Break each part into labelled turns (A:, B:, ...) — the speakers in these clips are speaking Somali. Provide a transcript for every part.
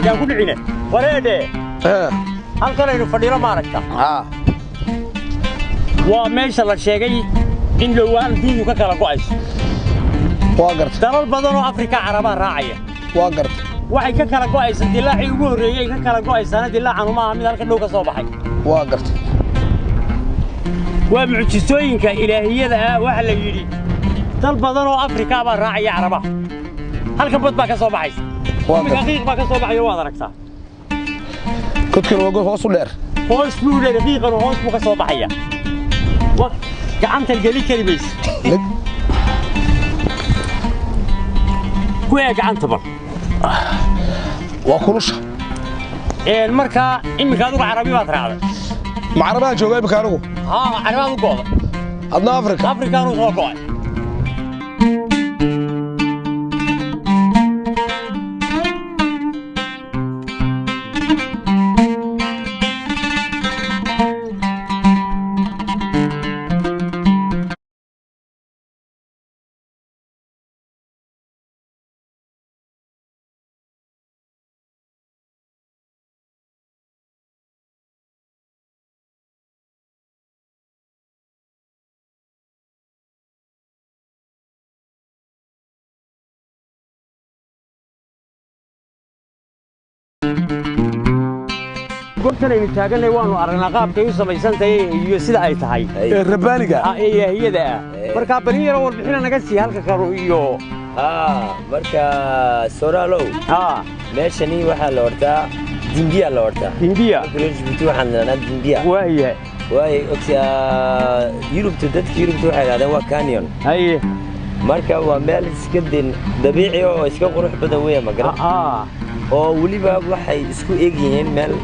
A: يا كل عينه وريده هل كان يفضل ما ركتا وماشي الله شيء إن لو أن دين وكلا قايس
B: واقرت
A: ترى البدن أفريقيا عربا راعية
B: واقرت
A: waxay ka kala go'aysan dilaaci ugu horeeyay ka kala go'aysan dilaacan uma mid halka dhow ka soo baxay
B: واقرت
A: waa mucjisooyinka ilaahiyada ah waxa la yiri dal badan oo Afrika ba raacaya Caraba halka bad baa ka soo baxaysa daqiiq baa ka soo baxay waad aragtaa
B: كتكن وقف hoos u dheer
A: hoos buu leeyahay daqiiqan hoos buu ka soo baxaya wa gacanta gali kalibays kuwa gacanta bar
B: وكلش
A: marka imika adigu Carabi baad raacday
B: ma Carabi joogay imika anigu
A: Carabi u gooda
B: adna Afrika
A: uu soo go'ay goobtan ay taaganay waanu aragnaa qaabkay u samaysantahay iyo sida ay tahay
B: rabbaaniga
A: iyada marka bari yar warbixina naga sii halka karo iyo
C: marka soralo meeshani waxa la hortaa Dindiya la hortaa
A: Dindiya
C: Djibouti waxaan leeyahay Dindiya waay ogta Yurubta dadka Yurubta waxay yiraahdaan waa canyon marka waa meel iska dabiici oo iska qurux badan weeye magara oo waliba waxay isku eegayeen meel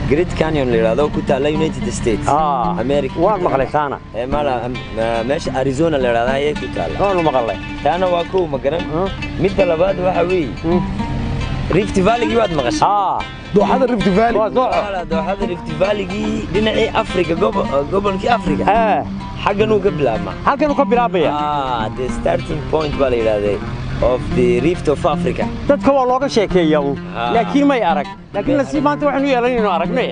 C: Great Canyon اللي هذا كنت على United States أمريكا
A: وين مغلقانا
C: مالا ماشي أريزونا اللي هذا هي كنت على
A: وين مغلق
C: أنا واكو مقرن مثل لباد وحوي ريفت فالي جواد مغش
B: دوحة الريفت فالي
C: دوحة الريفت فالي جي لنا إيه أفريقيا قبل كي أفريقيا حاجة قبلها ما
A: حاجة قبلها بيا
C: the starting point بالي هذا of the Rift of Africa.
A: dadka waa looga sheekeeyaa laakiin may arag laakiin la sii maanta waxaanu yeelanayno aragnay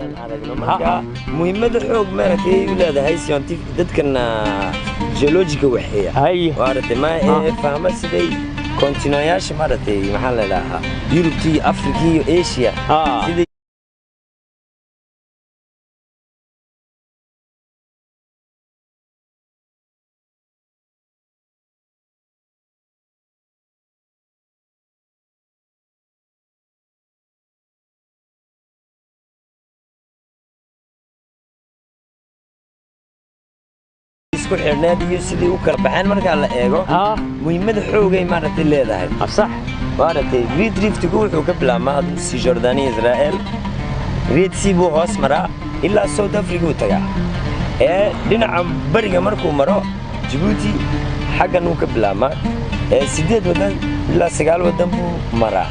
C: marka muhiimada xoog maartay u leedahay scientific dadkana geological waxay waartay ma fahma siday kontinooyaasha maartay maxaa la ilaaha Europe, Africa iyo Asia siday isku xirneed iyo sidii u kala baxeen marka la eego muhiimada xoogay maartay leedahay
A: sax
C: maartay Great Rift-ku wuxuu ka bilaabmaa si Jordania Israel Red Sea buu hoos maraa ilaa South Africa uu tagaa dhinaca bariga markuu maro Djibouti xaggan uu ka bilaabmaa 8 wadan ilaa 9 wadan buu maraa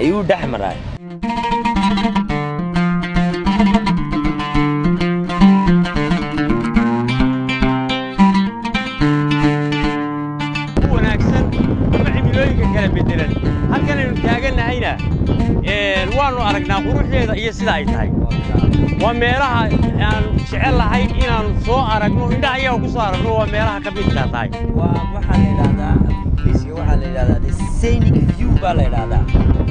C: ayuu dhex maraa
A: halkan aynu taaganahayna waanu aragnaa quruxdeeda iyo sida ay tahay waa meelaha aan jecel lahay inaan soo aragno indhaha ayaa ku soo aragno waa meelaha ka midka tahay
C: waxa la yiraahdaa the scenic view baa la yiraahdaa